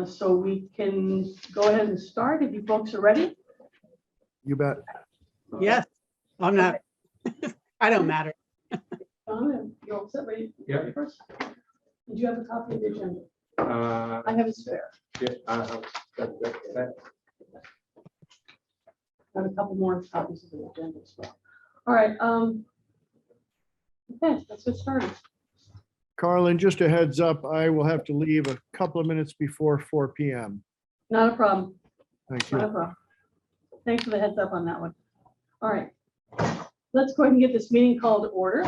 So we can go ahead and start if you folks are ready. You bet. Yes, I'm not, I don't matter. You're all set, ready? Yeah. Ready first? Did you have a copy of the agenda? Uh, I have a spare. yeah, that. I have a couple more copies of the agenda as well. All right. Okay, let's get started. Carlin, just a heads up, I will have to leave a couple of minutes before 4 p.m. Not a problem. Thank Not you. a problem. Thanks for the heads up on that one. All right. Let's go ahead and get this meeting called to order.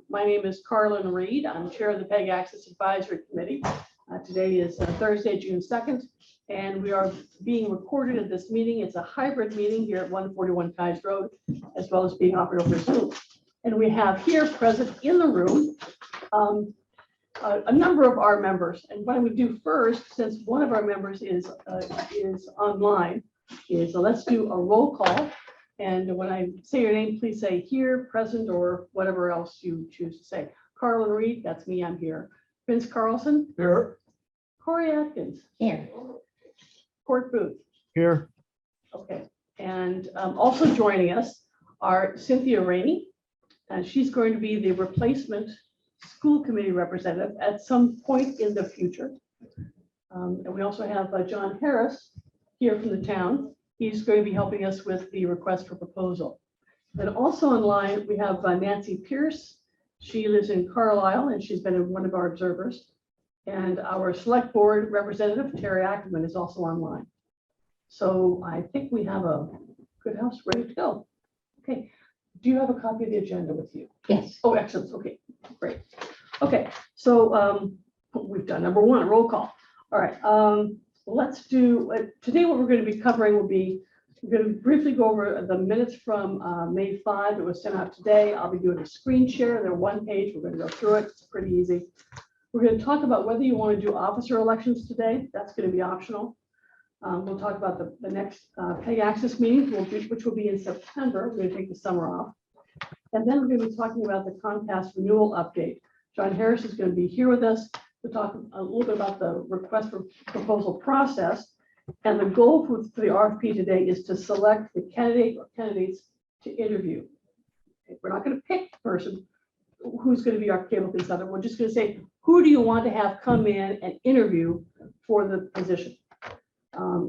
My name is Carlin Reed. I'm chair of the PEG Access Advisory Committee. Today is Thursday, June 2nd, and we are being recorded at this meeting. It's a hybrid meeting here at 141 Keyes Road, as well as being offered over Zoom. And we have here present in the room a number of our members. And what I would do first, since one of our members is online, is let's do a roll call. And when I say your name, please say here, present, or whatever else you choose to say. Carlin Reed, that's me, I'm here. Vince Carlson. Here. Corey Atkins. Here. Court Booth. Here, Okay. And also joining us are Cynthia Rainey. And she's going to be the replacement school committee representative at some point in the future. And we also have John Harris here from the town. He's going to be helping us with the request for proposal. And also online, we have Nancy Pierce. She lives in Carlisle and she's been one of our observers. And our select board representative, Terry Ackerman, is also online. So I think we have a good house ready to go. Okay. Do you have a copy of the agenda with you? Yes. Oh, excellent. Okay, great. Okay, so we've done number one, roll call. All right, let's do, today what we're going to be covering will be, we're going to briefly go over the minutes from May 5 that was sent out today. I'll be doing a screen share. They're one page. We're going to go through it. It's pretty easy. We're going to talk about whether you want to do officer elections today. That's going to be optional. We'll talk about the next PEG Access meeting, which will be in September. We're going to take the summer off. And then we're going to be talking about the Comcast renewal update. John Harris is going to be here with us to talk a little bit about the request for proposal process. And the goal for the RFP today is to select the candidate or candidates to interview. We're not going to pick the person who's going to be our cable consultant. We're just going to say, who do you want to have come in and interview for the position?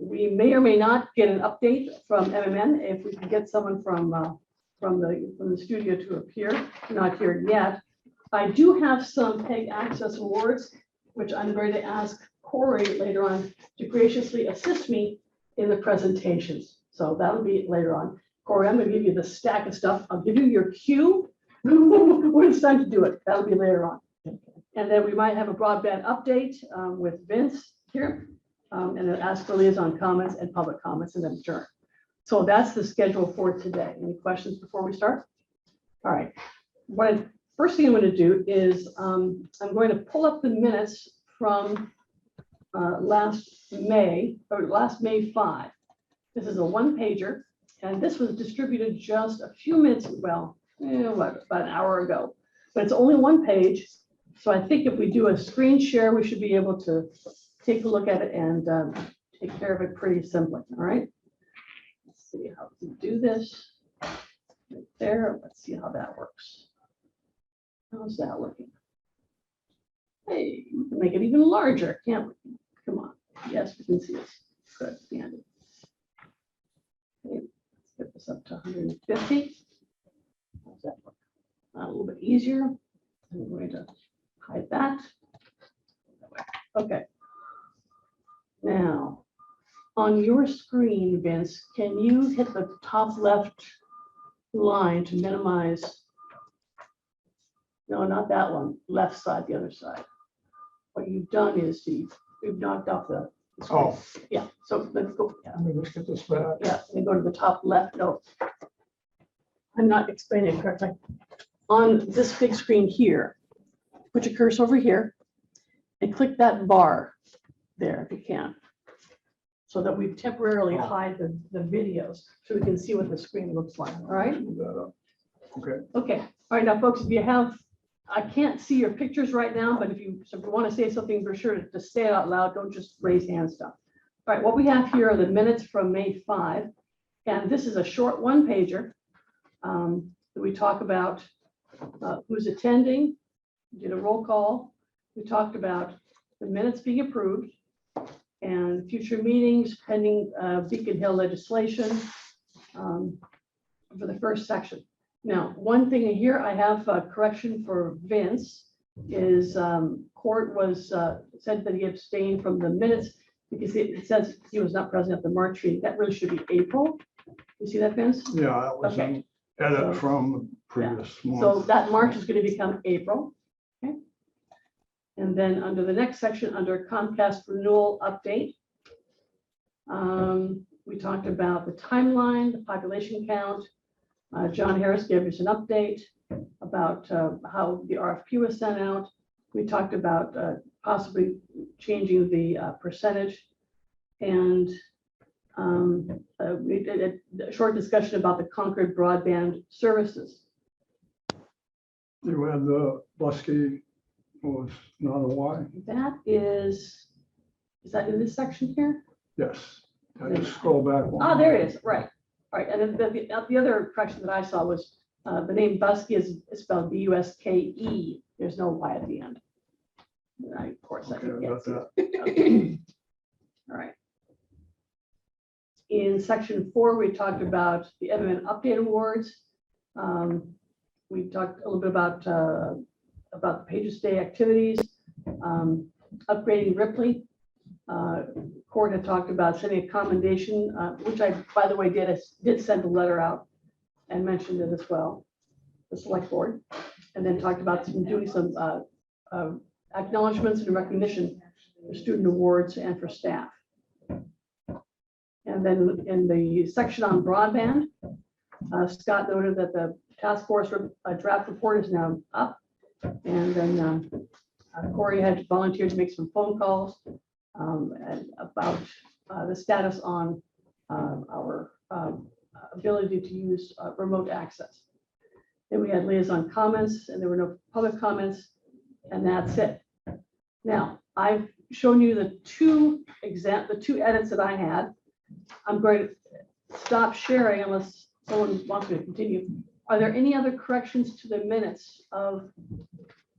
We may or may not get an update from MMN if we can get someone from the studio to appear. Not here yet. I do have some PEG Access awards, which I'm going to ask Corey later on to graciously assist me in the presentations. So that'll be later on. Corey, I'm going to give you the stack of stuff. I'll give you your cue when it's time to do it. That'll be later on. And then we might have a broadband update with Vince here. And then ask for liaison comments and public comments and then adjourn. So that's the schedule for today. Any questions before we start? All right. First thing I'm going to do is I'm going to pull up the minutes from last May 5. This is a one-pager, and this was distributed just a few minutes, well, about an hour ago. But it's only one page. So I think if we do a screen share, we should be able to take a look at it and take care of it pretty simply. All right. Let's see how to do this. Right there. Let's see how that works. How's that looking? Hey, we can make it even larger, can't we? Come on. Yes, we can see it. Good. Okay, let's get this up to 150. How's that look? A little bit easier. I'm going to hide that. Okay. Now, on your screen, Vince, can you hit the top left line to minimize? No, not that one. Left side, the other side. What you've done is you've knocked off the screen. Oh. Yeah, so let's go. Yeah, Let me just get this back. yeah, and go to the top left. No, I'm not explaining it correctly. On this big screen here, put your cursor over here and click that bar there if you can, so that we temporarily hide the videos so we can see what the screen looks like. All right. Move that up. Okay. Okay. All right. Now, folks, if you have I can't see your pictures right now, but if you want to say something, for sure to say it out loud, don't just raise hand stuff. All right, what we have here are the minutes from May 5, and this is a short one pager. We talk about who's attending, did a roll call. We talked about the minutes being approved and future meetings pending Beacon Hill legislation for the first section. Now, one thing here, I have a correction for Vince, is Court was said that he abstained from the minutes because it says he was not present at the March meeting. That really should be April. You see that, Vince? Yeah, that was Okay. an edit So- from the previous So month. that March is going to become April. Okay. And then under the next section, under Comcast renewal update, we talked about the timeline, the population count. John Harris gave us an update about how the RFP was sent out. We talked about possibly changing the percentage. And we did a short discussion about the Concord broadband services. You had the Lusky was not a Y. That is that in this section here? Yes. I just scroll back. one. Ah, there it is, right. All right, and then the other correction that I saw was the name Buske is spelled B-U-S-K-E. There's no Y at the end. Of course, I Okay, didn't I get got to that. it. All right. In section 4, we talked about the Evan Update Awards. We talked a little bit about the Pages Day activities, upgrading Ripley. Court had talked about sending a commendation, which I, by the way, did send a letter out and mentioned it as well, the select board, and then talked about doing some acknowledgements and recognition for student awards and for staff. And then in the section on broadband, Scott noted that the task force draft report is now up. And then Corey had volunteered to make some phone calls and about the status on our ability to use remote access. Then we had liaison comments, and there were no public comments, and that's it. Now, I've shown you the two edits that I had. I'm going to stop sharing unless someone wants me to continue. Are there any other corrections to the minutes of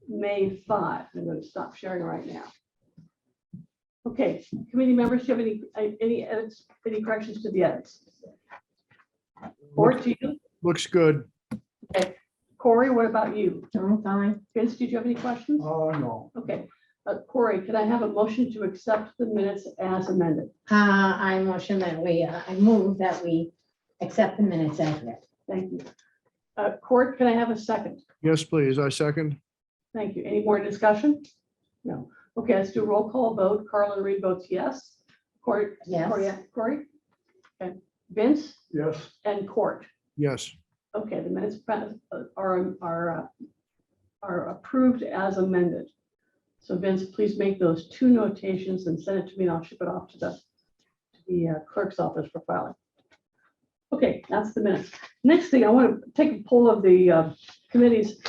May 5? I'm going to stop sharing right now. Okay, committee members, do you have any edits, any corrections to the edits? Or to you? Looks good. Okay. Corey, what about you? I'm fine. Vince, did you have any questions? Oh, no. Okay. Corey, can I have a motion to accept the minutes as amended? I motion that I move that we accept the minutes as read. Thank you. Court, can I have a second? Yes, please. I second. Thank you. Any more discussion? No. Okay, let's do a roll call vote. Carlin Reed votes yes. Corey? Yes. Corey? Okay. Vince Yes. and Court. Yes. Okay, the minutes are approved as amended. So Vince, please make those two notations and send it to me, and I'll ship it off to the clerk's office for filing. Okay, that's the minutes. Next thing, I want to take a poll of the committees.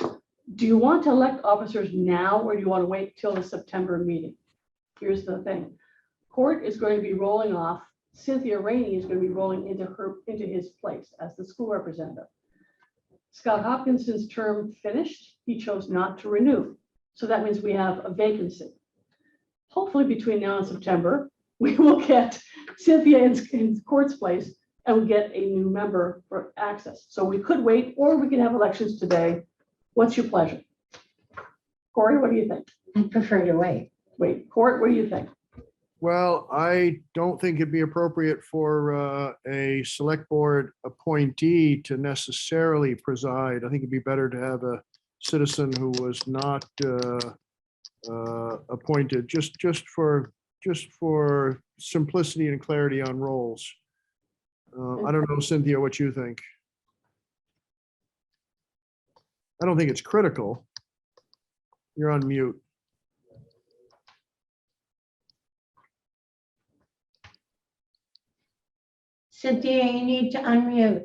Do you want to elect officers now, or do you want to wait till the September meeting? Here's the thing. Court is going to be rolling off. Cynthia Rainey is going to be rolling into his place as the school representative. Scott Hopkinson's term finished. He chose not to renew. So that means we have a vacancy. Hopefully between now and September, we will get Cynthia in Court's place and we get a new member for access. So we could wait, or we can have elections today. What's your pleasure? Corey, what do you think? I prefer to wait. Wait, Court, what do you think? Well, I don't think it'd be appropriate for a select board appointee to necessarily preside. I think it'd be better to have a citizen who was not appointed, just for simplicity and clarity on roles. I don't know, Cynthia, what you think. I don't think it's critical. You're on mute. Cynthia, you need to unmute.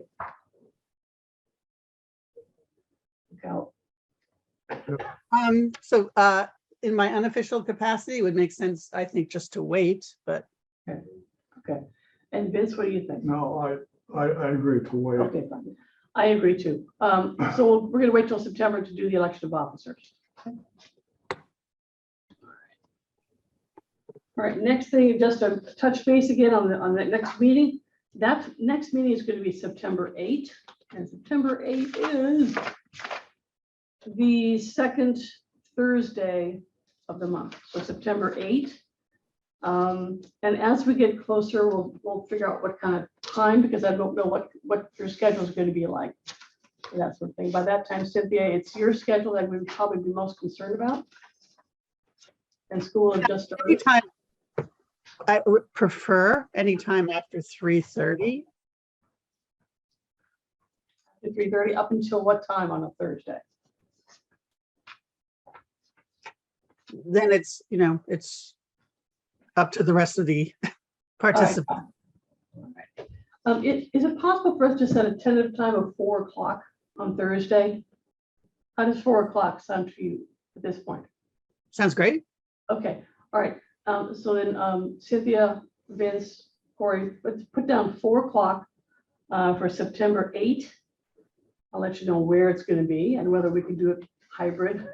Go. So in my unofficial capacity, it would make sense, I think, just to wait, but Okay. And Vince, what do you think? No, I agree to wait. Okay, fine. I agree too. So we're gonna wait till September to do the election of officers. Okay. All right, next thing, just to touch base again on the next meeting. That next meeting is going to be September 8th, and September 8th is the second Thursday of the month, so September 8th. And as we get closer, we'll figure out what kind of time, because I don't know what your schedule is going to be like. That sort of thing. By that time, Cynthia, it's your schedule that we'd probably be most concerned about. And school has just started. anytime. I would prefer anytime after 3:30. At 3:30, up until what time on a Thursday? Then it's, it's up to the rest of the participants. Is it possible for us to set a tentative time of 4 o'clock on Thursday? How does 4 o'clock sound to you at this point? Sounds great. Okay, all right. So then Cynthia, Vince, Corey, let's put down 4 o'clock for September 8th. I'll let you know where it's going to be and whether we can do it hybrid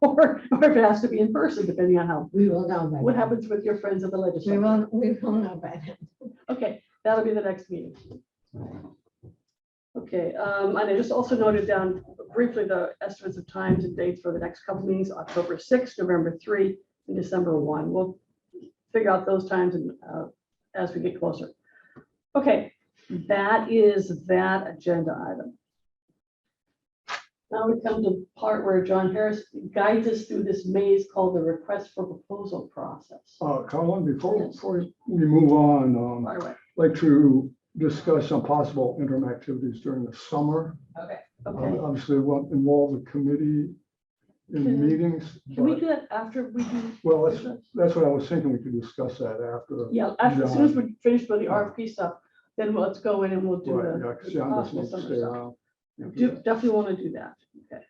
or if it has to be in person, depending on how, We will know by what then. happens with your friends at the We legislature. will know by then. Okay, that'll be the next meeting. Okay, and I just also noted down briefly the estimates of times and dates for the next couple meetings, October 6th, November 3, and December 1. We'll figure out those times and as we get closer. Okay, that is that agenda item. Now we come to the part where John Harris guides us through this maze called the request for proposal process. Colin, before we move on, By the way, I'd like to discuss some possible interim activities during the summer. okay, Obviously, it won't involve the committee in Can- meetings. can we but- do that after we do? Well, that's what I was thinking. We could discuss that after. Yeah, as soon as we finish with the RFP stuff, then let's go in and we'll do Right, the. yeah, 'cause John doesn't possible need to summer stay stuff. around. Definitely want to do that. Okay.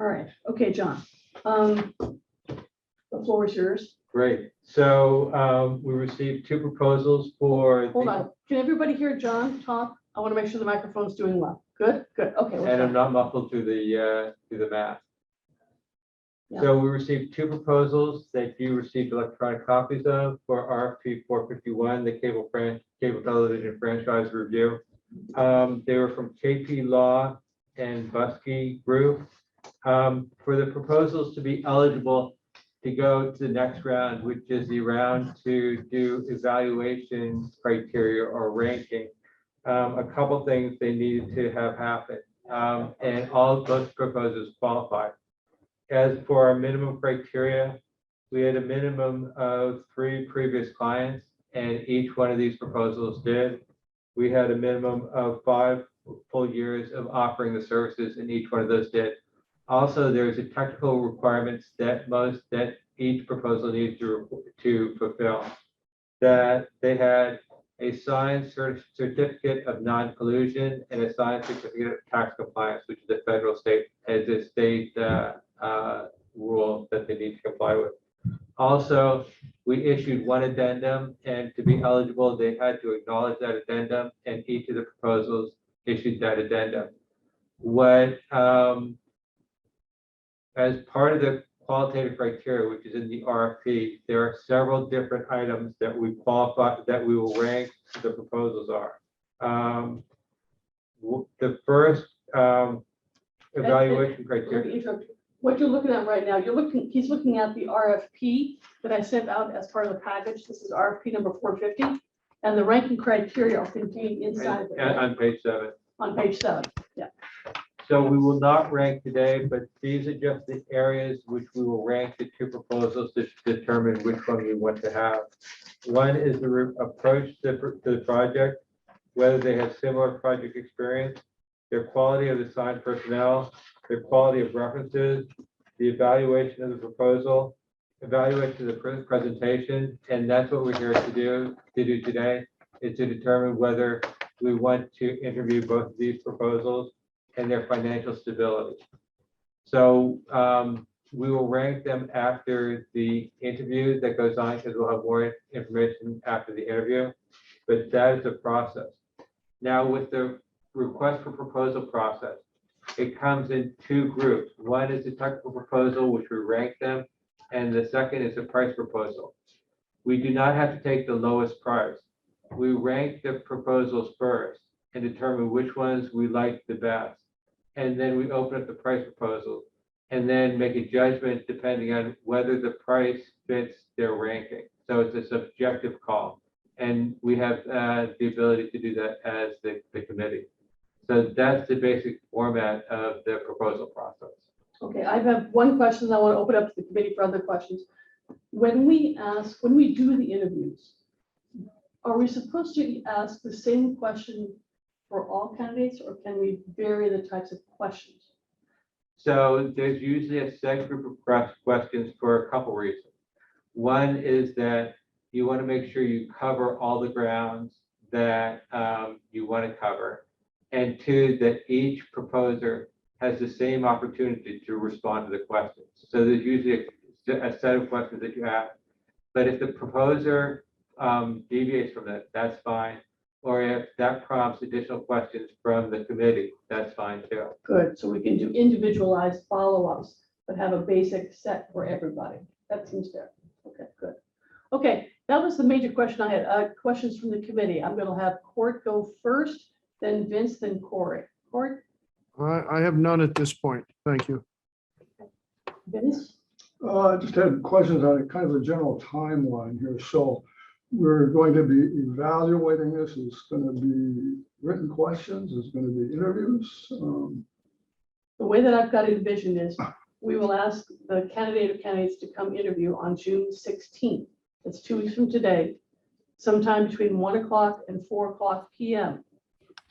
All right. Okay, John. The floor is yours. Great. So we received 2 proposals for. Hold on. Can everybody hear John talk? I want to make sure the microphone's doing well. Good, good. Okay. we're And I'm fine. not muffled through the mask. Yeah. So we received 2 proposals that you received electronic copies of for RFP 451, the cable television franchise review. They were from KP Law and Buskey Group. For the proposals to be eligible to go to the next round, which is the round to do evaluation criteria or ranking, a couple things they needed to have happen. And all of those proposals qualified. As for our minimum criteria, we had a minimum of 3 previous clients, and each one of these proposals did. We had a minimum of 5 full years of offering the services, and each one of those did. Also, there's a technical requirements that each proposal needs to fulfill. That they had a signed certificate of non-collusion and a signed certificate of tax compliance, which is a federal state rule that they need to comply with. Also, we issued 1 addendum, and to be eligible, they had to acknowledge that addendum, and each of the proposals issued that addendum. As part of the qualitative criteria, which is in the RFP, there are several different items that we qualify, that we will rank the proposals are. The first evaluation Let criteria. me interrupt you. What you're looking at right now, he's looking at the RFP that I sent out as part of the package. This is RFP number 450. And the ranking criteria are contained inside of it, right? On page 7. On page 7. Yeah. So we will not rank today, but these are just the areas which we will rank the 2 proposals to determine which one we want to have. One is the approach to the project, whether they have similar project experience, their quality of the signed personnel, their quality of references, the evaluation of the proposal, evaluation of the presentation, and that's what we're here to do today, is to determine whether we want to interview both of these proposals and their financial stability. So we will rank them after the interview that goes on, because we'll have more information after the interview. But that is the process. Now, with the request for proposal process, it comes in two groups. One is the technical proposal, which we rank them, and the second is a price proposal. We do not have to take the lowest price. We rank the proposals first and determine which ones we like the best. And then we open up the price proposal and then make a judgment depending on whether the price fits their ranking. So it's a subjective call. And we have the ability to do that as the committee. So that's the basic format of the proposal process. Okay, I have one question. I want to open up to the committee for other questions. When we do the interviews, are we supposed to ask the same question for all candidates, or can we vary the types of questions? So there's usually a set group of questions for a couple reasons. One is that you want to make sure you cover all the grounds that you want to cover. And two, that each proposer has the same opportunity to respond to the questions. So there's usually a set of questions that you ask. But if the proposer deviates from that, that's fine. Or if that prompts additional questions from the committee, that's fine too. Good, so we can do individualized follow-ups, but have a basic set for everybody. That seems fair. Okay, good. Okay, that was the major question I had. Questions from the committee. I'm going to have Court go first, then Vince, then Corey. Court, I have none at this point. Thank you. Vince? I just had questions on kind of a general timeline here. So we're going to be evaluating this. It's going to be written questions. It's going to be interviews. The way that I've got it envisioned is we will ask the candidate or candidates to come interview on June 16th. That's 2 weeks from today, sometime between 1 o'clock and 4 o'clock p.m.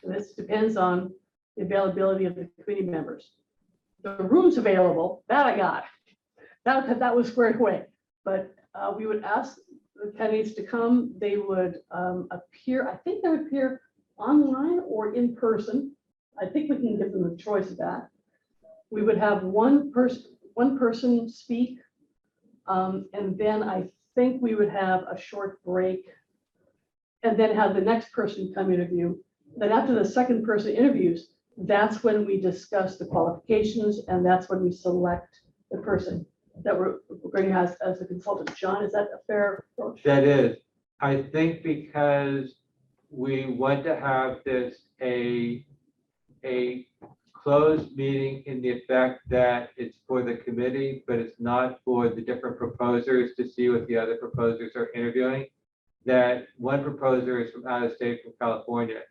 And this depends on the availability of the committee members. The room's available, that I got. That was squared away. But we would ask the candidates to come. They would appear, I think they would appear online or in person. I think we can give them a choice of that. We would have one person speak, and then I think we would have a short break, and then have the next person come interview. Then after the second person interviews, that's when we discuss the qualifications, and that's when we select the person that we're going to have as a consultant. John, is that a fair approach? That is, I think because we want to have this a closed meeting in the effect that it's for the committee, but it's not for the different proposers to see what the other proposers are interviewing, that one proposer is from out of state, from California,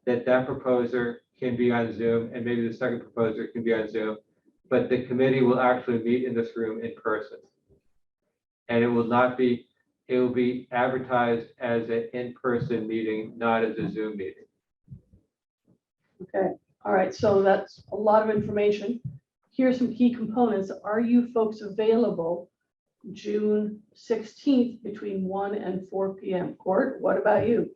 that proposer can be on Zoom, and maybe the second proposer can be on Zoom, but the committee will actually meet in this room in person. And it will not be, it will be advertised as an in-person meeting, not as a Zoom meeting. Okay, all right, so that's a lot of information. Here's some key components. Are you folks available June 16th between 1 and 4 p.m.? Court, what about you?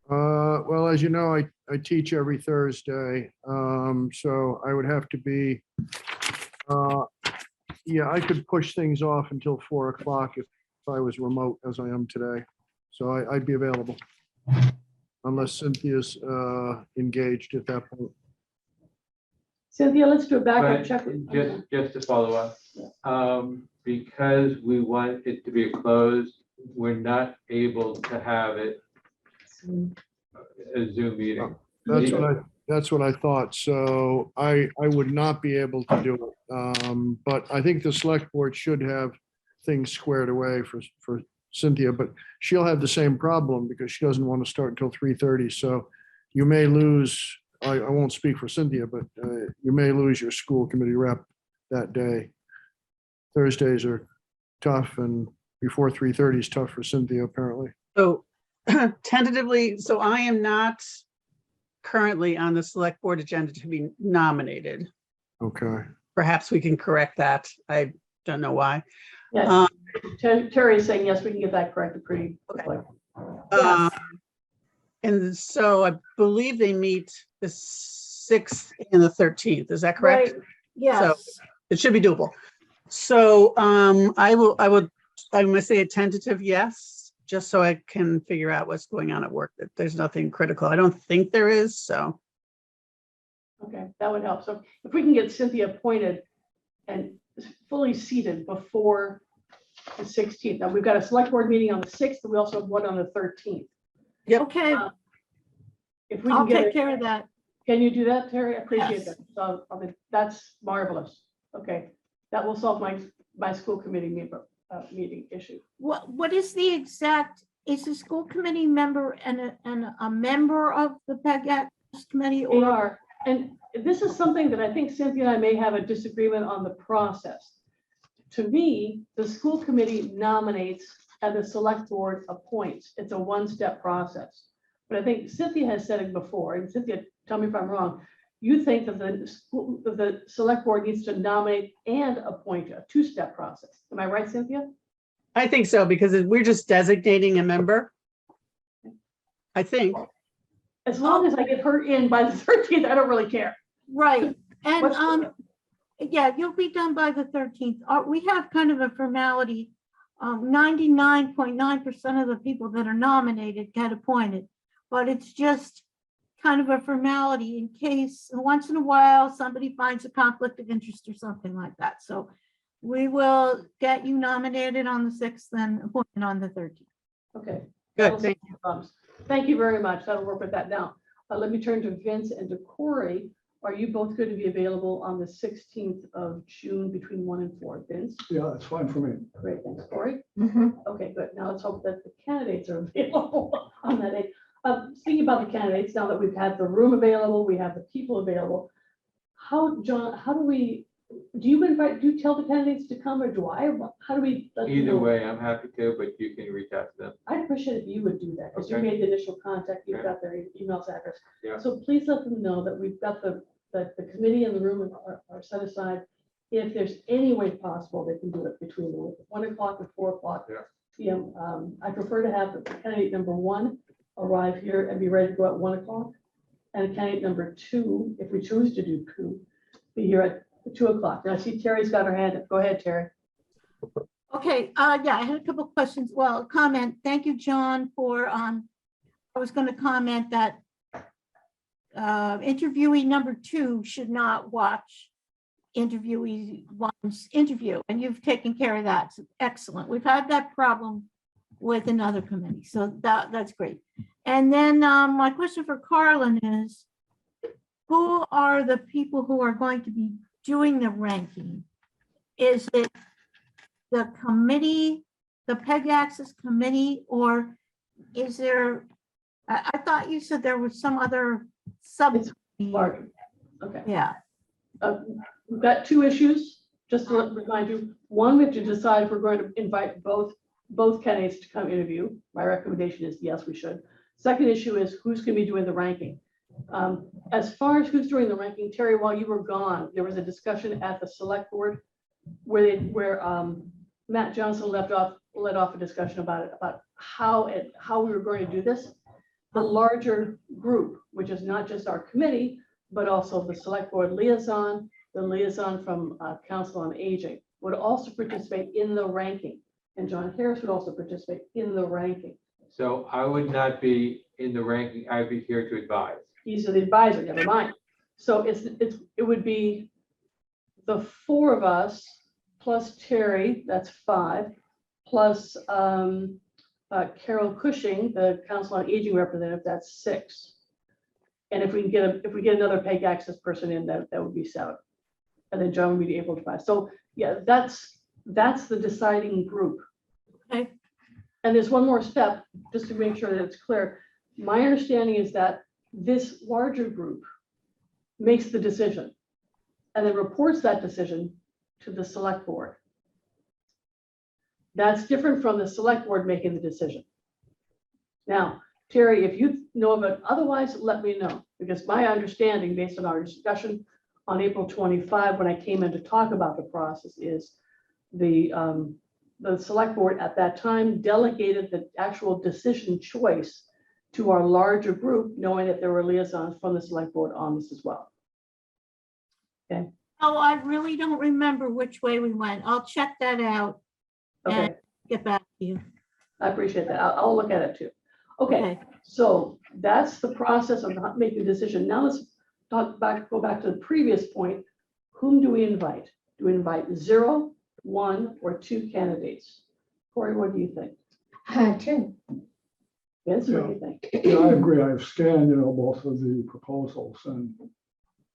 Well, as you know, I teach every Thursday, so I would have to be, yeah, I could push things off until 4 o'clock if I was remote as I am today. So I'd be available unless Cynthia's engaged at that point. Cynthia, let's do a backup But check. just to follow up, because we want it to be closed, we're not able to have it a Zoom meeting. That's what I thought. So I would not be able to do it. But I think the select board should have things squared away for Cynthia, but she'll have the same problem because she doesn't want to start until 3:30. So you may lose, I won't speak for Cynthia, but you may lose your school committee rep that day. Thursdays are tough, and before 3:30 is tough for Cynthia, apparently. So tentatively, so I am not currently on the select board agenda to be nominated. Okay. Perhaps we can correct that. I don't know why. Yes, Terry is saying, yes, we can get that corrected pretty quickly. Yes. And so I believe they meet the 6th and the 13th. Is that correct? Right, yes. It should be doable. So I'm gonna say a tentative yes, just so I can figure out what's going on at work. That there's nothing critical. I don't think there is, so. Okay, that would help. So if we can get Cynthia appointed and fully seated before the 16th. Now, we've got a select board meeting on the 6th, and we also have one on the 13th. Okay, If we I'll can get take it, care of that. can you do that, Terry? I appreciate Yes. that. So, I mean, that's marvelous. Okay, that will solve my school committee meeting issue. What is the exact, is the school committee member and a member of the PEG committee They or? are, and this is something that I think Cynthia and I may have a disagreement on the process. To me, the school committee nominates and the select board appoints. It's a one-step process. But I think Cynthia has said it before, and Cynthia, tell me if I'm wrong. You think that the select board needs to nominate and appoint, a two-step process. Am I right, Cynthia? I think so, because we're just designating a member. I think. As long as I get her in by the 13th, I don't really care. Right, and What's- yeah, you'll be done by the 13th. We have kind of a formality. 99.9% of the people that are nominated get appointed, but it's just kind of a formality in case once in a while somebody finds a conflict of interest or something like that. So we will get you nominated on the 6th and appointed on the 13th. Okay. Good, thank you. Thank you very much. That'll work with that now. Let me turn to Vince and to Corey. Are you both going to be available on the 16th of June between 1 and 4? Vince? Yeah, that's fine for me. Great, thanks. Corey? Mm-hmm. Okay, good. Now let's hope that the candidates are available on that day. Speaking about the candidates, now that we've had the room available, we have the people available. John, do you tell the candidates to come or do I? How do we? let them Either know? way, I'm happy to, but you can reach out to them. I'd appreciate if you would do that, because you Okay. made the initial contact, you've Okay. got their emails address. Yeah. So please let them know that we've got the committee and the room are set aside. If there's any way possible, they can do it between 1 o'clock and 4 o'clock. Yeah. PM. I prefer to have the candidate number 1 arrive here and be ready to go at 1 o'clock. And candidate number 2, if we choose to do 2, be here at 2 o'clock. Now I see Terry's got her hand up. Go ahead, Terry. Okay, yeah, I had a couple of questions. Well, comment. Thank you, John, for, I was going to comment that interviewee number 2 should not watch interviewee 1's interview, and you've taken care of that. Excellent. We've had that problem with another committee, so that's great. And then my question for Carlin is, who are the people who are going to be doing the ranking? Is it the committee, the PEG Access committee, or is there, I thought you said there was some other sub. Bargain. Okay. Yeah, We've got 2 issues, just to remind you. One, we have to decide if we're going to invite both candidates to come interview. My recommendation is yes, we should. Second issue is who's going to be doing the ranking. As far as who's doing the ranking, Terry, while you were gone, there was a discussion at the select board where Matt Johnson led off a discussion about how we were going to do this. The larger group, which is not just our committee, but also the select board liaison, the liaison from Council on Aging, would also participate in the ranking. And John Harris would also participate in the ranking. So I would not be in the ranking. I'd be here to advise. He's the advisor, never mind. So it would be the 4 of us plus Terry, that's 5, plus Carol Cushing, the Council on Aging representative, that's 6. And if we get another PEG Access person in, that would be 7. And then John would be able to buy. So yeah, that's the deciding group. okay, And there's one more step, just to make sure that it's clear. My understanding is that this larger group makes the decision and then reports that decision to the select board. That's different from the select board making the decision. Now, Terry, if you know of it otherwise, let me know, because my understanding, based on our discussion on April 25, when I came in to talk about the process, is the select board at that time delegated the actual decision choice to our larger group, knowing that there were liaisons from the select board on this as well. Okay, Oh, I really don't remember which way we went. I'll check that out Okay, and get back to you. I appreciate that. I'll look at it too. Okay, so that's the process of not making a decision. Now let's go back to the previous point. Whom do we invite? Do we invite 0, 1, or 2 candidates? Corey, what do you think? Two. Vince, what do you think? Yeah, I agree. I've scanned, both of the proposals and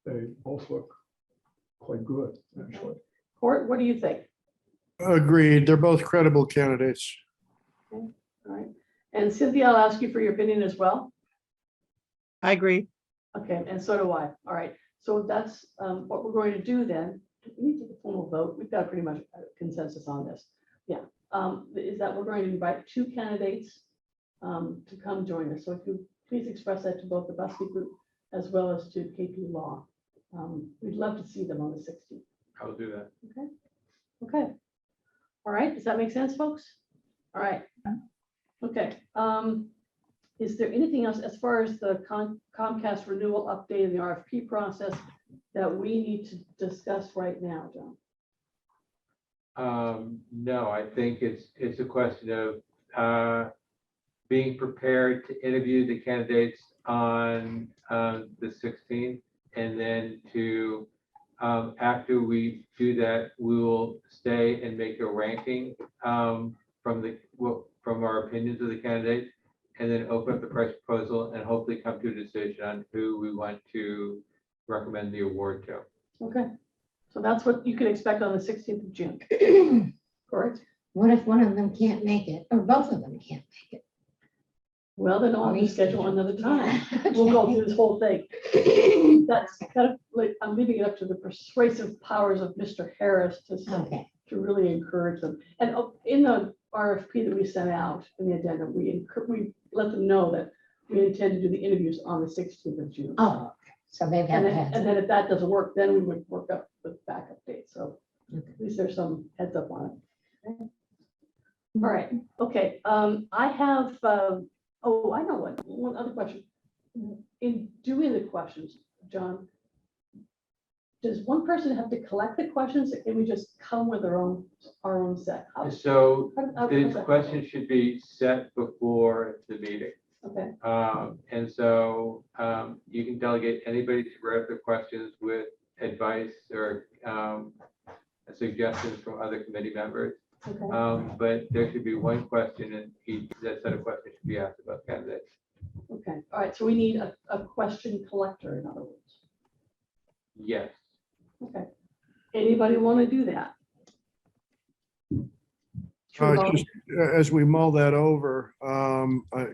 they both look quite good, actually. Court, what do you think? Agreed. They're both credible candidates. All right. And Cynthia, I'll ask you for your opinion as well. I agree. Okay, and so do I. All right. So that's what we're going to do then. We need to take a formal vote. We've got pretty much a consensus on this. Yeah. Is that we're going to invite 2 candidates to come join us. So if you please express that to both the Busby Group as well as to KP Law. We'd love to see them on the 16th. I will do that. Okay. Okay. All right. Does that make sense, folks? All right. Okay. Is there anything else as far as the Comcast renewal update and the RFP process that we need to discuss right now, John? No, I think it's a question of being prepared to interview the candidates on the 16th, and then to after we do that, we will stay and make a ranking from our opinions of the candidates, and then open up the price proposal and hopefully come to a decision on who we want to recommend the award to. Okay. So that's what you can expect on the 16th of June. Correct? What if one of them can't make it, or both of them can't make it? Well, then I'll We schedule another time. Yeah. We'll go through this whole thing. That's kind of like, I'm leaving it up to the persuasive powers of Mr. Harris to Okay, really encourage them. And in the RFP that we sent out in the addendum, we let them know that we intend to do the interviews on the 16th of June. oh, okay. So they've had And then if that doesn't work, then we would work up the backup date. So Okay. at least there's some heads up on it. Okay. All right, okay. I have, I know one other question. In doing the questions, John, does one person have to collect the questions, or can we just come with our own set? So How these does that questions should be set before the meeting. work? Okay, And so you can delegate anybody to write the questions with advice or suggestions from other committee members. okay, But there should be one question, and each that set of questions should be asked about candidates. okay. All right, so we need a question collector, in other words. Yes. Okay. Anybody want to do that? Sure, Just as we mull that over,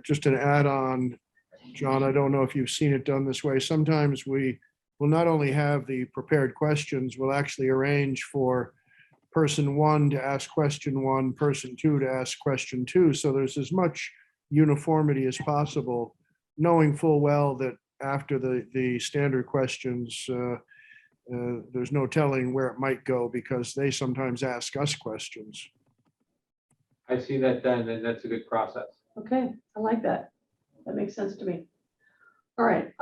just an add-on, John, I don't know if you've seen it done this way. Sometimes we will not only have the prepared questions, we'll actually arrange for person 1 to ask question 1, person 2 to ask question 2. So there's as much uniformity as possible, knowing full well that after the standard questions, there's no telling where it might go because they sometimes ask us questions. I see that done, and that's a good process. Okay, I like that. That makes sense to me. All right.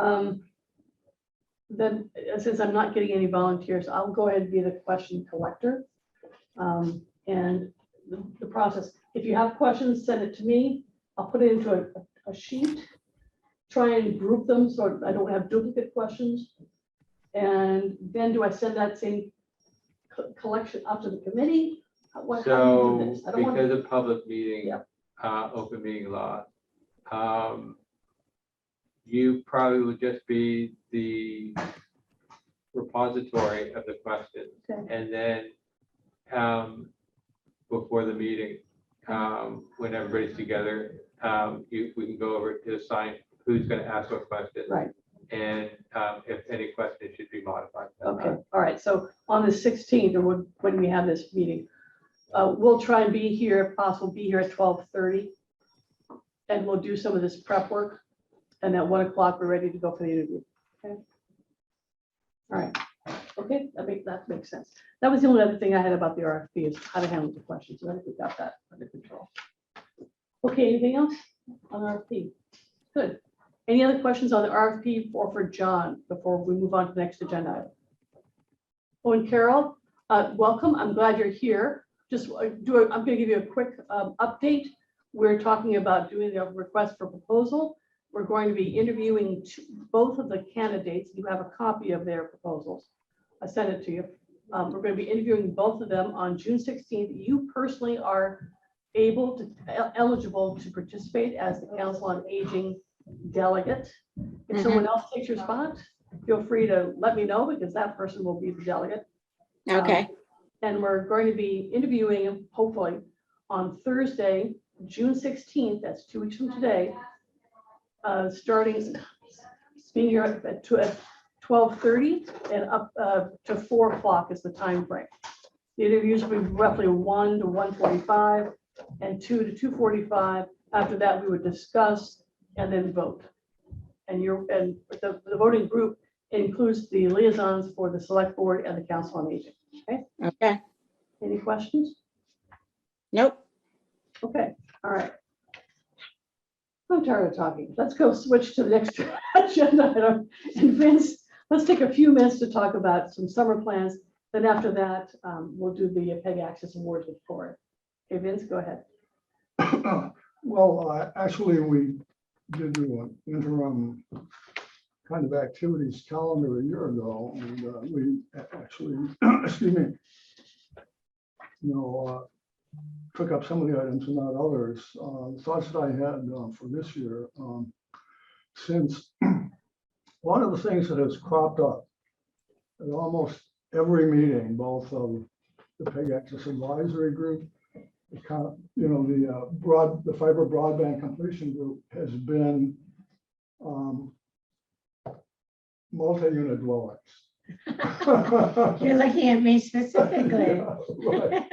Then, since I'm not getting any volunteers, I'll go ahead and be the question collector. And the process, if you have questions, send it to me. I'll put it into a sheet, try and group them so I don't have duplicate questions. And then do I send that same collection up to the committee? How do you do So this? I don't want because of public meeting, Yep. Open meeting law, you probably would just be the repository of the questions. Okay. And then before the meeting, when everybody's together, we can go over to assign who's going to ask what question. Right. And if any questions should be modified. Okay, all right, so on the 16th, or when we have this meeting, we'll try and be here, if possible, be here at 12:30. And we'll do some of this prep work. And at 1 o'clock, we're ready to go for the interview. Okay. All right, okay, that makes sense. That was the only other thing I had about the RFP is how to handle the questions. So I think we got that under control. Okay, anything else on RFP? Good. Any other questions on the RFP or for John before we move on to the next agenda item? Oh, and Carol, welcome. I'm glad you're here. Just I'm going to give you a quick update. We're talking about doing the request for proposal. We're going to be interviewing both of the candidates. You have a copy of their proposals. I sent it to you. We're going to be interviewing both of them on June 16th. You personally are eligible to participate as the Council on Aging delegate. If someone else takes your spot, feel free to let me know because that person will be the delegate. Okay, And we're going to be interviewing him, hopefully, on Thursday, June 16th, that's 2 weeks from today, starting, being here at 12:30 and up to 4 o'clock is the time frame. The interviews will be roughly 1 to 1:45 and 2 to 2:45. After that, we would discuss and then vote. And the voting group includes the liaisons for the select board and the Council on Aging. okay. Any questions? Nope. Okay, all right. I'm tired of talking. Let's go switch to the next agenda item. And Vince, let's take a few minutes to talk about some summer plans. Then after that, we'll do the PEG Access Awards with Corey. Okay, Vince, go ahead. Well, actually, we did do an interim kind of activities calendar a year ago, and we actually, excuse me, took up some of the items and not others. The thoughts that I had for this year, since one of the things that has cropped up at almost every meeting, both of the PEG Access Advisory Group, the fiber broadband completion group, has been multi-unit dwellings. You're looking at me specifically. Yeah, right.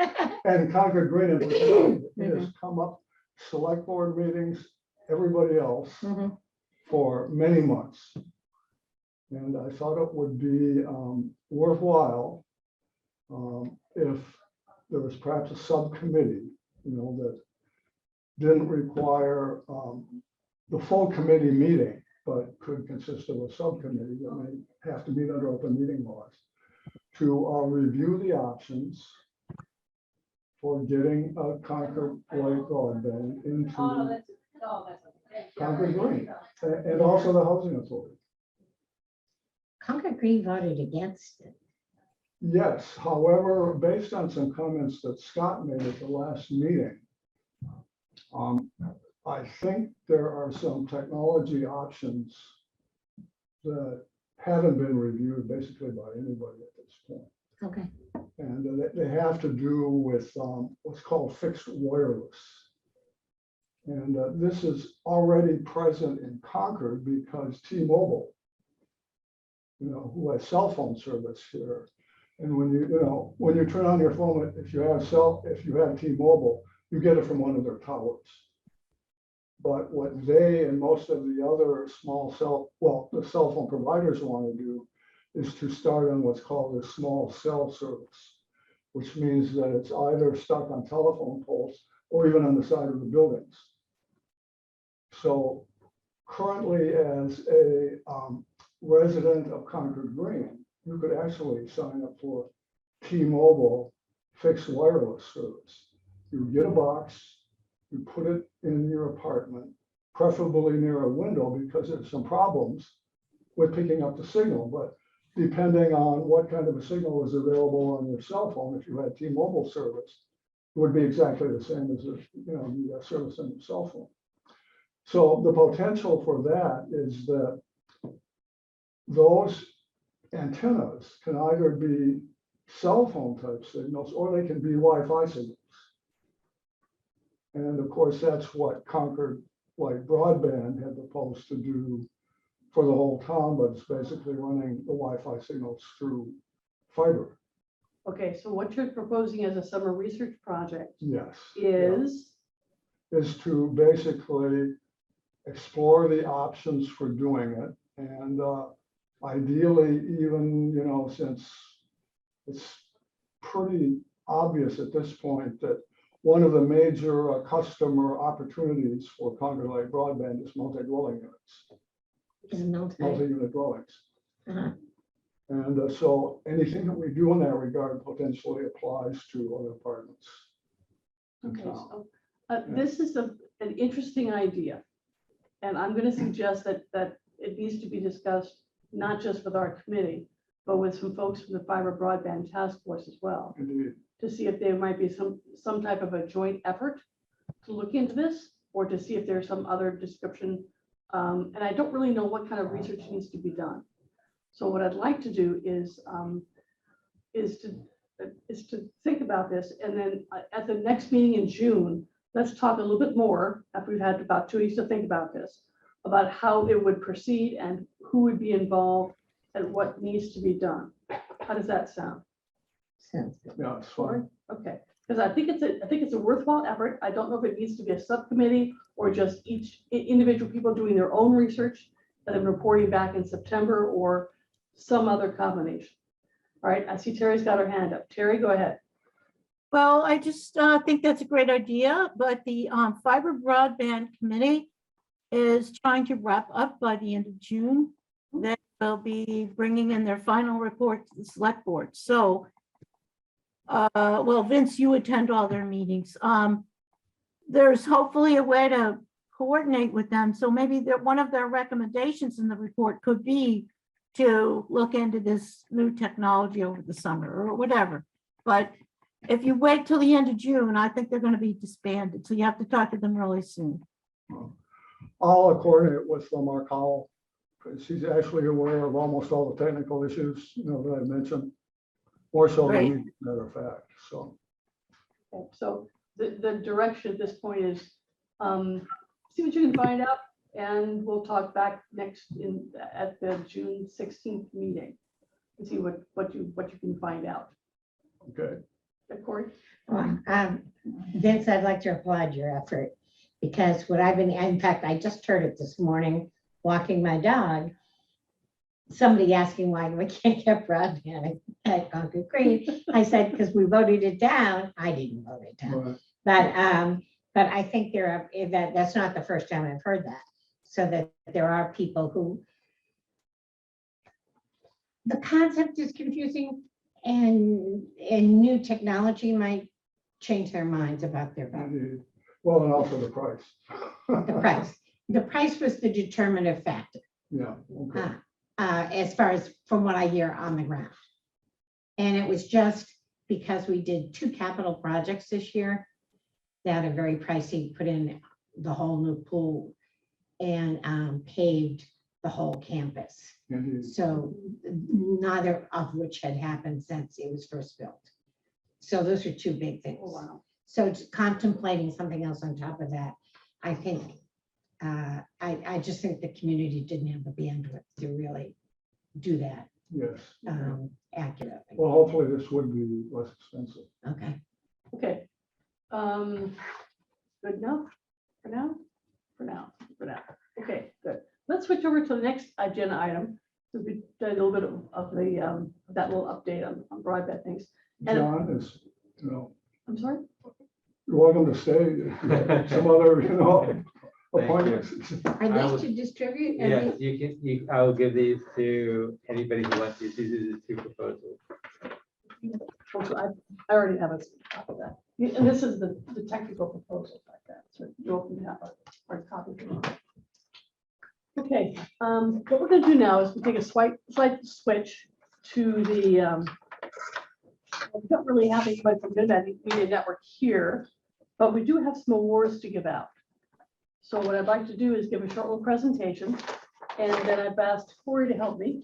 And Concord Green in particular, it has come up, select board meetings, everybody else, Mhm. for many months. And I thought it would be worthwhile if there was perhaps a subcommittee, that didn't require the full committee meeting, but could consist of a subcommittee that may have to meet under open meeting laws to review the options for getting a Concord Light broadband into Concord Green and also the housing authority. Concord Green voted against it. Yes, however, based on some comments that Scott made at the last meeting, I think there are some technology options that haven't been reviewed basically by anybody at this point. Okay. And they have to do with what's called fixed wireless. And this is already present in Concord because T-Mobile, who has cell phone service here. And when you turn on your phone, if you have T-Mobile, you get it from one of their towers. But what they and most of the other the cell phone providers want to do is to start on what's called a small cell service, which means that it's either stuck on telephone poles or even on the side of the buildings. So currently, as a resident of Concord Green, you could actually sign up for T-Mobile fixed wireless service. You get a box, you put it in your apartment, preferably near a window because there's some problems with picking up the signal. But depending on what kind of a signal is available on your cell phone, if you had T-Mobile service, it would be exactly the same as the service on your cell phone. So the potential for that is that those antennas can either be cell phone type signals or they can be Wi-Fi signals. And of course, that's what Concord Light Broadband had proposed to do for the whole town, but it's basically running the Wi-Fi signals through fiber. Okay, so what you're proposing as a summer research project Yes. is, Is to basically explore the options for doing it. And ideally, even, since it's pretty obvious at this point that one of the major customer opportunities for Concord Light Broadband is multi-dwelling units, Is multi. multi-unit dwellings. Uh-huh. And so anything that we do in that regard potentially applies to other apartments. in Okay, town. so, this is an interesting idea. And I'm gonna suggest that it needs to be discussed, not just with our committee, but with some folks from the fiber broadband task force as well, Indeed. to see if there might be some type of a joint effort to look into this, or to see if there's some other description. And I don't really know what kind of research needs to be done. So what I'd like to do is to think about this, and then at the next meeting in June, let's talk a little bit more, after we've had about 2 weeks to think about this, about how it would proceed and who would be involved and what needs to be done. How does that sound? Sounds good. Yeah, it's fine. Okay, because I think it's a worthwhile effort. I don't know if it needs to be a subcommittee or just each individual people doing their own research and then reporting back in September, or some other combination. All right, I see Terry's got her hand up. Terry, go ahead. Well, I just think that's a great idea, but the fiber broadband committee is trying to wrap up by the end of June. They will be bringing in their final report to the select board. So, well, Vince, you attend all their meetings. There's hopefully a way to coordinate with them. So maybe one of their recommendations in the report could be to look into this new technology over the summer or whatever. But if you wait till the end of June, I think they're going to be disbanded. So you have to talk to them really soon. I'll coordinate with Mark Howell, because he's actually aware of almost all the technical issues, that I mentioned, more so than me, matter of fact, so. Okay, so the direction at this point is, see what you can find out, and we'll talk back at the June 16th meeting and see what you can find out. Okay. Corey? Vince, I'd like to applaud your effort, because what I've been, in fact, I just heard it this morning, walking my dog. Somebody asking why we can't get broadband at Concord Green. I said, because we voted it down. I didn't vote it down. Right. But I think that's not the first time I've heard that. So that there are people who, the concept is confusing, and new technology might change their minds about their vote. Indeed. Well, and also the price. The price was the determinative factor. Yeah, okay. As far as from what I hear on the ground. And it was just because we did 2 capital projects this year that are very pricey, put in the whole new pool and paved the whole campus. Indeed. So neither of which had happened since it was first built. So those are 2 big things. Oh, wow. So it's contemplating something else on top of that, I think, I just think the community didn't have the bandwidth to really do that Yes. accurately. Well, hopefully this would be less expensive. Okay. Okay. Good enough for now? For now. Okay, good. Let's switch over to the next agenda item. So we did a little bit of the that little update on broadband things. And- John is, I'm sorry? you're welcome to stay. Some other, appointments. Are these to distribute? Are Yes, these- I will give these to anybody who wants these. These are the 2 proposals. I already have a copy of that. And this is the technical proposal like that. So you'll have a copy. Okay, what we're gonna do now is we take a slight switch to the, we don't really have anybody from Media Network here, but we do have some awards to give out. So what I'd like to do is give a short little presentation, and then I've asked Corey to help me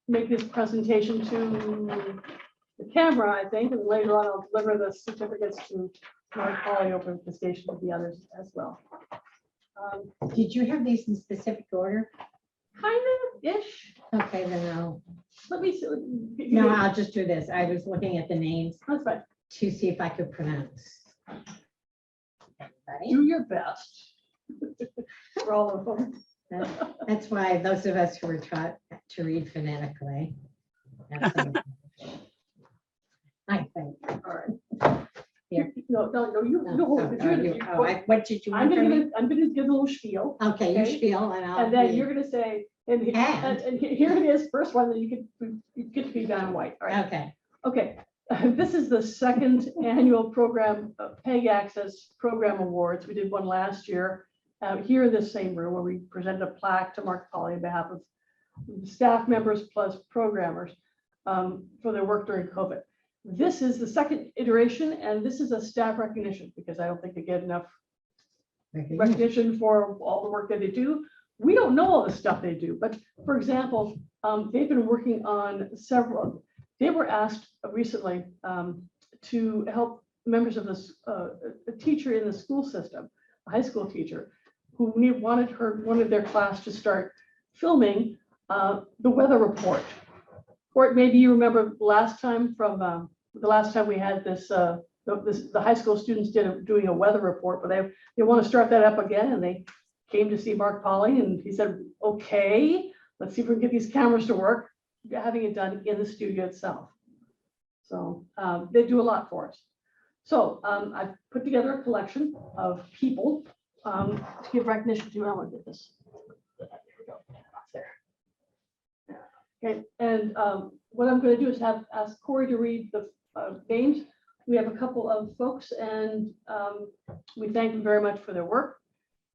make this presentation to the camera, I think, and later on I'll deliver the certificates to my colleague over at the station to the others as well. Did you have these in specific order? Kind of ish. Okay, then Let me see. no, I'll just do this. I was looking at the names That's fine. to see if I could pronounce. Everybody? Do your best. For all of them. That's why those of us who were taught to read phonetically. I think. All right. Here. No, you. No, No, oh, but what did you want from me? I'm gonna give a little spiel, Okay, you okay. spiel and I'll. and then read. you're gonna say, And, And? and here it is, first one that you get to be Van White. All right. Okay. Okay, this is the second annual program, PEG Access Program Awards. We did one last year here in this same room where we presented a plaque to Mark Polly on behalf of staff members plus programmers for their work during COVID. This is the second iteration, and this is a staff recognition because I don't think they get enough recognition for all the work that they do. We don't know all the stuff they do, but for example, they've been working on several. They were asked recently to help members of this a teacher in the school system, a high school teacher, who wanted their class to start filming the weather report. Or maybe you remember last time from the last time we had this. The high school students doing a weather report, but they want to start that up again, and they came to see Mark Polly, and he said, "Okay, let's see if we can get these cameras to work." Having it done in the studio itself. So they do a lot for us. So I've put together a collection of people to give recognition to. I want to get this. There we go. There. Okay, and what I'm going to do is ask Corey to read the names. We have a couple of folks, and we thank them very much for their work.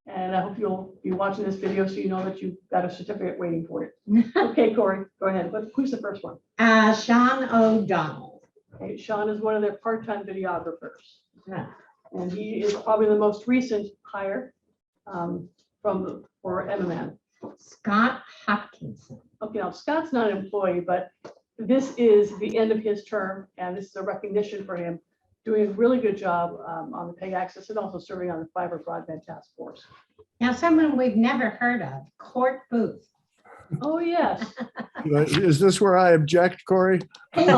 And I hope you'll be watching this video so you know that you've got a certificate waiting for you. Okay, Corey, go ahead. Who's the first one? Sean O'Donnell. Okay, Sean is one of their part-time videographers. Yeah. And he is probably the most recent hire for MMN. Scott Hopkinson. Okay, now Scott's not an employee, but this is the end of his term, and this is a recognition for him doing a really good job on the PEG Access and also serving on the Fiber Broadband Task Force. Now, someone we've never heard of, Court Booth. Oh, yes. Is this where I object, Corey? Thank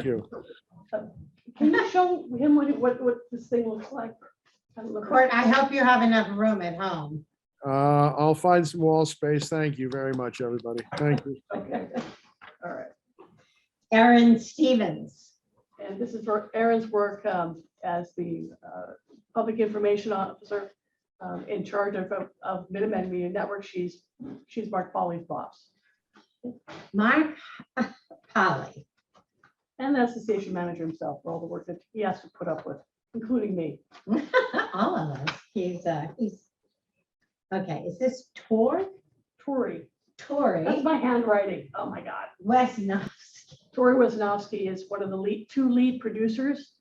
you. Can you show him what this thing looks like? Court, I hope you have enough room at home. I'll find some wall space. Thank you very much, everybody. Thank you. Okay, all right. Aaron Stevens. And this is for Erin's work as the public information officer in charge of Minutemen Media Network. She's Mark Polly's boss. Mark Polly. And that's the station manager himself for all the work that he has to put up with, including me. All of us. He's okay. Is this Tori? Tori. Tori. That's my handwriting. Oh my God. Wesnowski. Tori Wisnowski is one of the two lead producers.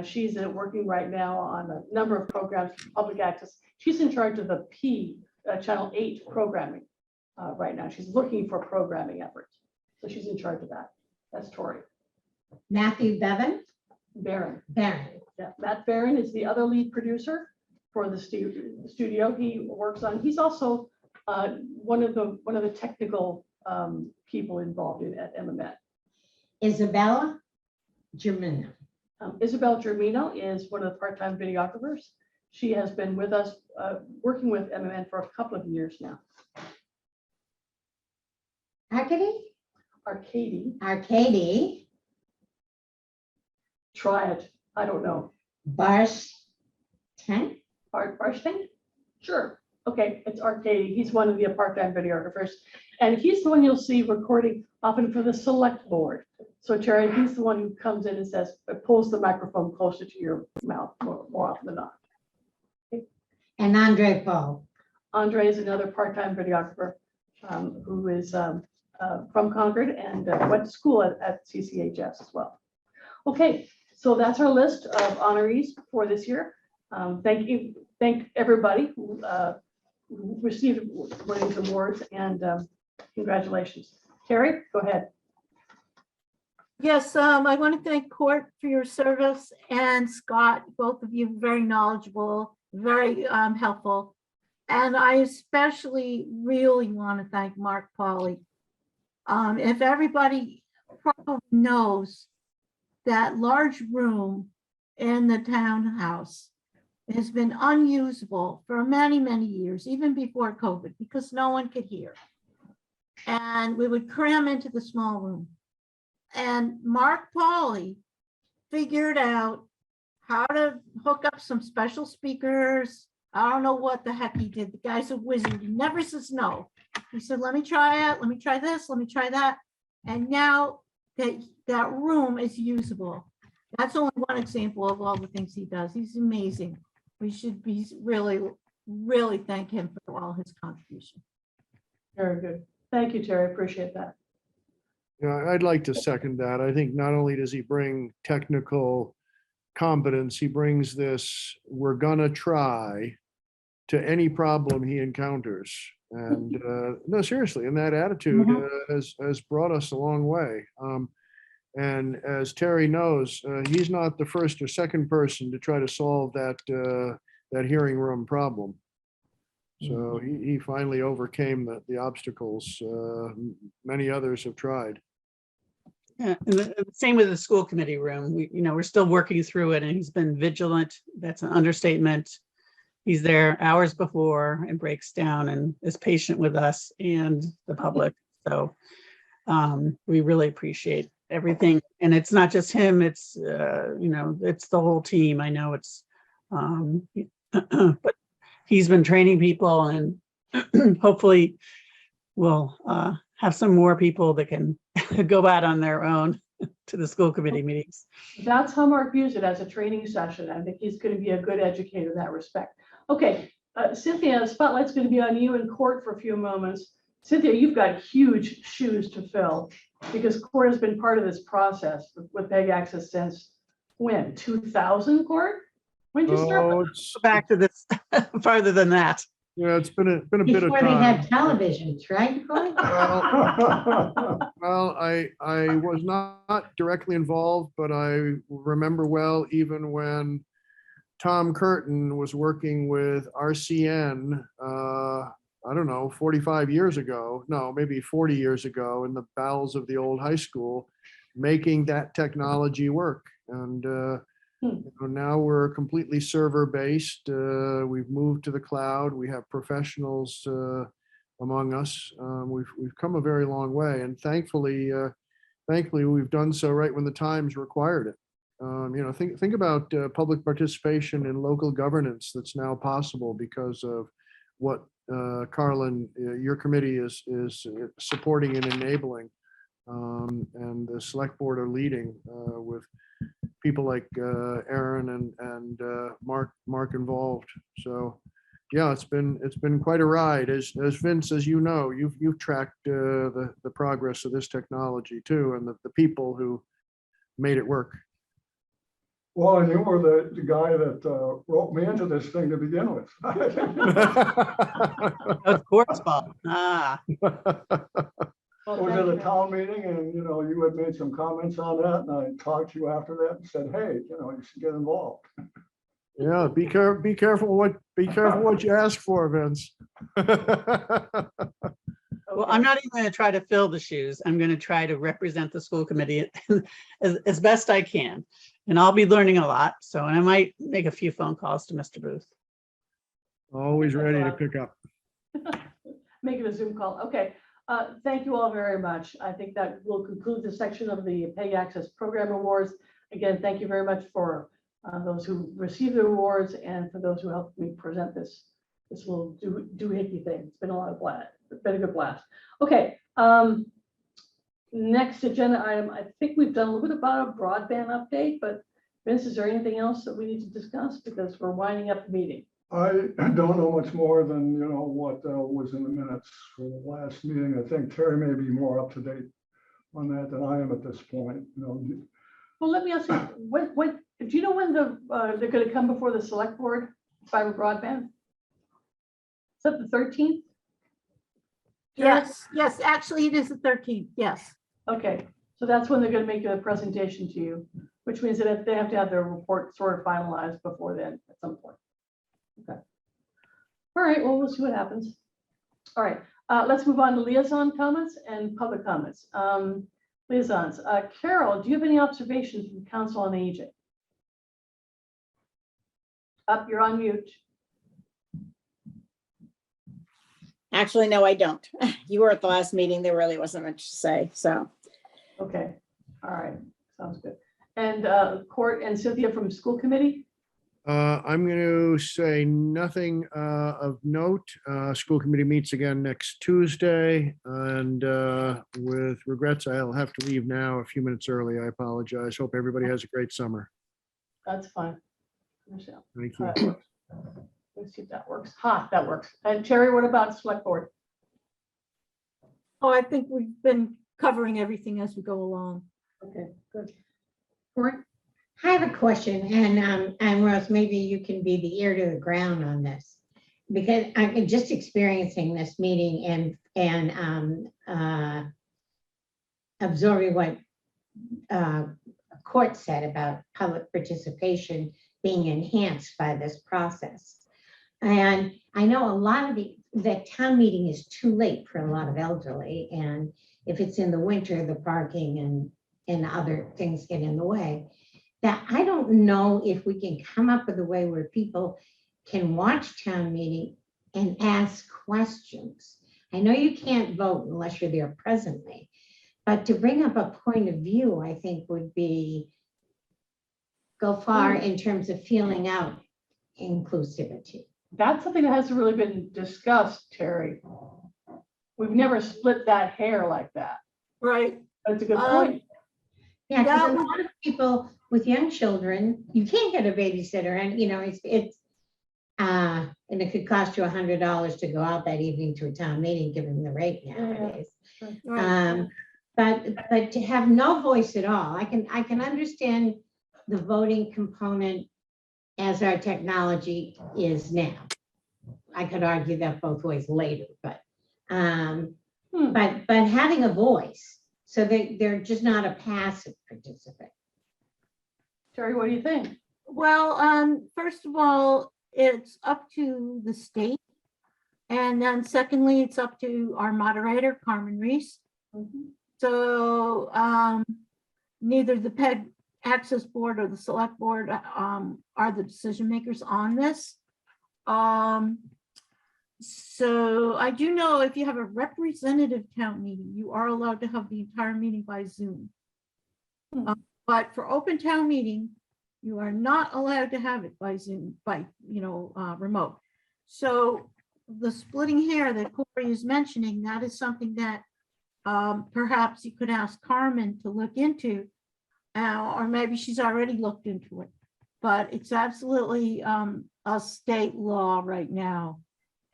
She's working right now on a number of programs for public access. She's in charge of the Channel 8 programming right now. She's looking for programming efforts. So she's in charge of that. That's Tori. Matthew Bevan. Barron. Barron. Yeah, Matt Barron is the other lead producer for the studio. He works on. He's also one of the technical people involved at MMN. Isabella Germino. Isabel Germino is one of the part-time videographers. She has been with us, working with MMN for a couple of years now. Arcady. Try it. I don't know. Barstein. Barstein? Sure. Okay, it's Arcady. He's one of the part-time videographers. And he's the one you'll see recording often for the select board. So Terry, he's the one who comes in and says, pulls the microphone closer to your mouth more often than not. Okay. And Andre Paul. Andre is another part-time videographer who is from Concord and went to school at CCHS as well. Okay, so that's our list of honorees for this year. Thank everybody who received one of these awards, and congratulations. Terry, go ahead. Yes, I want to thank Court for your service, and Scott, both of you very knowledgeable, very helpful. And I especially really want to thank Mark Polly. If everybody probably knows, that large room in the townhouse has been unusable for many, many years, even before COVID, because no one could hear. And we would cram into the small room. And Mark Polly figured out how to hook up some special speakers I don't know what the heck he did. The guy's a wizard. He never says no. He said, let me try it. Let me try this. Let me try that. And now that room is usable. That's only one example of all the things he does. He's amazing. We should be really, really thank him for all his contribution. Very good. Thank you, Terry. Appreciate that. Yeah, I'd like to second that. I think not only does he bring technical competence, he brings this, we're gonna try, to any problem he encounters. And no, seriously, and that attitude has brought us a long way. And as Terry knows, he's not the first or second person to try to solve that hearing room problem. So he finally overcame the obstacles. Many others have tried. Yeah, and the same with the school committee room. We're still working through it, and he's been vigilant. That's an understatement. He's there hours before and breaks down and is patient with us and the public. So we really appreciate everything. And it's not just him, it's, it's the whole team. I know it's, but he's been training people, and hopefully we'll have some more people that can go out on their own to the school committee meetings. That's how Mark views it, as a training session. I think he's going to be a good educator in that respect. Okay, Cynthia, the spotlight's going to be on you in Court for a few moments. Cynthia, you've got huge shoes to fill, because Court has been part of this process with PEG access since when? 2000, Court? When did you start? Oh, Back to this farther than that. yeah, it's been a bit of Before they had time. televisions, right? Cory? Well, I was not directly involved, but I remember well, even when Tom Curtin was working with RCN, I don't know, 45 years ago, no, maybe 40 years ago, in the bowels of the old high school, making that technology work. And now we're completely server-based. We've moved to the cloud. We have professionals among us. We've come a very long way, and thankfully we've done so right when the times required it. Think about public participation in local governance that's now possible because of what Carlin, your committee is supporting and enabling, and the select board are leading with people like Aaron and Mark involved. So yeah, it's been quite a ride. As Vince, as you know, you've tracked the progress of this technology too, and the people who made it work. Well, and you were the guy that wrote me into this thing to begin with. Of course, Bob. Ah, I was at a town meeting and, you had made some comments on that, and I talked to you after that and said, hey, you should get involved. Yeah, be careful what you ask for, Vince. well, I'm not even going to try to fill the shoes. I'm going to try to represent the school committee as best I can. And I'll be learning a lot. So, and I might make a few phone calls to Mr. Booth. Always ready to pick up. Make it a Zoom call. Okay. Thank you all very much. I think that will conclude this section of the PEG Access Program Awards. Again, thank you very much for those who received the awards and for those who helped me present this little doohickey thing. It's been a lot of blast. It's been a good blast. Okay. Next agenda item. I think we've done a little bit about a broadband update, but Vince, is there anything else that we need to discuss, because we're winding up the meeting? I don't know much more than, what was in the minutes for the last meeting. I think Terry may be more up to date on that than I am at this point. Well, let me ask you, when do you know when they're going to come before the select board, fiber broadband? Is that the 13th? Yes, actually it is the 13th, yes. Okay, so that's when they're going to make a presentation to you, which means that they have to have their report sort of finalized before then at some point. Okay. All right, well, we'll see what happens. All right, let's move on to liaison comments and public comments. Liaisons, Carol, do you have any observations from Council on Aging? You're on mute. Actually, no, I don't. You were at the last meeting. There really wasn't much to say, so. Okay, all right, sounds good. And Court and Cynthia from School Committee? I'm going to say nothing of note. School committee meets again next Tuesday, and with regrets, I'll have to leave now a few minutes early. I apologize. Hope everybody has a great summer. That's fine. Michelle. Thank All you. right, works. Let's see if that works. That works. And Terry, what about select board? Oh, I think we've been covering everything as we go along. Okay, good. Cory? I have a question, and Rose, maybe you can be the ear to the ground on this. Because I'm just experiencing this meeting and absorbing what Court said about public participation being enhanced by this process. And I know a lot of the town meeting is too late for a lot of elderly, and if it's in the winter, the parking and other things get in the way. That I don't know if we can come up with a way where people can watch town meeting and ask questions. I know you can't vote unless you're there presently, but to bring up a point of view, I think would go far in terms of feeling out inclusivity. That's something that hasn't really been discussed, Terry. We've never split that hair like that. Right. That's a good point. Yeah, because That a lot of people with young children, you can't get a babysitter, and and it could cost you $100 to go out that evening to a town meeting, given the rate nowadays. Right. But to have no voice at all, I can understand the voting component as our technology is now. I could argue that both ways later, but having a voice, so they're just not a passive participant. Terry, what do you think? Well, first of all, it's up to the state. And then secondly, it's up to our moderator, Carmen Reese. So neither the PEG Access Board or the Select Board are the decision makers on this. So I do know if you have a representative town meeting, you are allowed to have the entire meeting by Zoom. But for open town meeting, you are not allowed to have it by Zoom, by remote. So the splitting hair that Cory is mentioning, that is something that perhaps you could ask Carmen to look into, or maybe she's already looked into it. But it's absolutely a state law right now,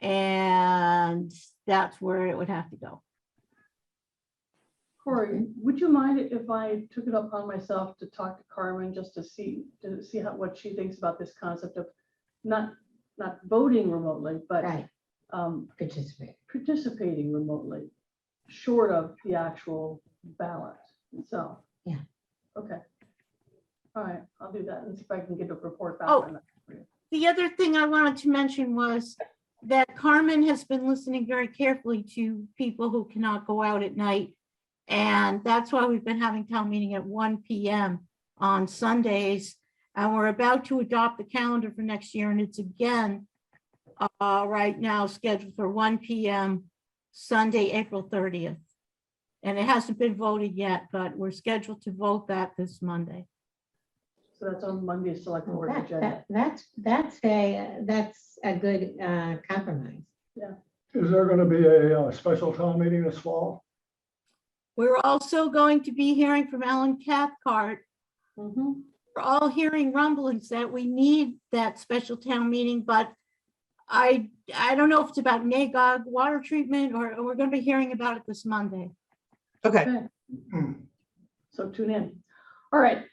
and that's where it would have to go. Cory, would you mind if I took it upon myself to talk to Carmen just to see what she thinks about this concept of not voting remotely, but Right. participating remotely, short of the actual ballot itself? Yeah. Okay. All right, I'll do that and see if I can get a report back Oh. on that. The other thing I wanted to mention was that Carmen has been listening very carefully to people who cannot go out at night. And that's why we've been having town meeting at 1 p.m. on Sundays. And we're about to adopt the calendar for next year. And it's again right now scheduled for 1 p.m. Sunday, April 30th. And it hasn't been voted yet, but we're scheduled to vote that this Monday. So that's on Monday's select board agenda. That's a good compromise. Is there going to be a special town meeting this fall? We're also going to be hearing from Alan Cathcart. Mhm. We're all hearing rumblings that we need that special town meeting, but I don't know if it's about NAGOG water treatment, or we're going to be hearing about it this Monday. Okay. So tune in. All right.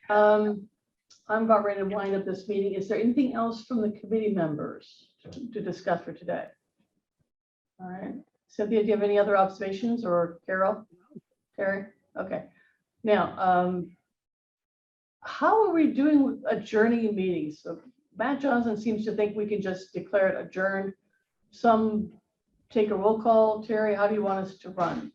I'm about ready to wind up this meeting. Is there anything else from the committee members to discuss for today? All right. Cynthia, do you have any other observations, or Carol? Terry? Okay. Now, how are we doing with adjourning meetings? So Matt Johnson seems to think we can just declare it adjourned. Some take a roll call. Terry, how do you want us to run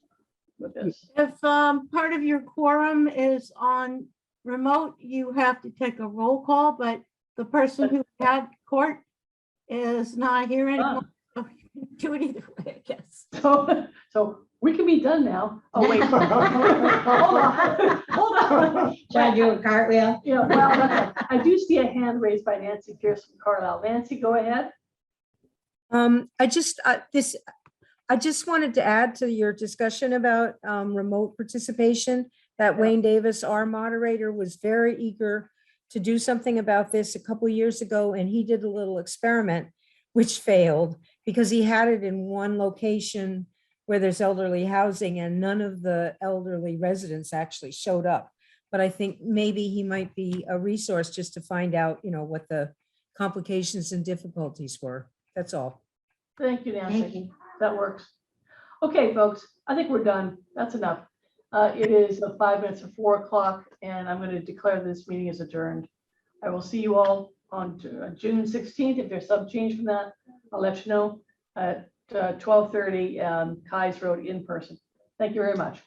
with this? If part of your quorum is on remote, you have to take a roll call, but the person who had court is not here anymore. So you can do it either way, I guess. So we can be done now. Oh, wait. Hold on. try to do a cartwheel. Yeah, well, that's- I do see a hand raised by Nancy Pierce from Carlisle. Nancy, go ahead. I just wanted to add to your discussion about remote participation, that Yeah. Wayne Davis, our moderator, was very eager to do something about this a couple years ago, and he did a little experiment which failed because he had it in one location where there's elderly housing and none of the elderly residents actually showed up. But I think maybe he might be a resource just to find out, what the complications and difficulties were. That's all. Thank you, Thank Nancy. you. That works. Okay, folks, I think we're done. That's enough. It is 5 minutes of 4 o'clock, and I'm going to declare this meeting is adjourned. I will see you all on June 16th. If there's some change from that, I'll let you know at 12:30 Kai's Road in person. Thank you very much.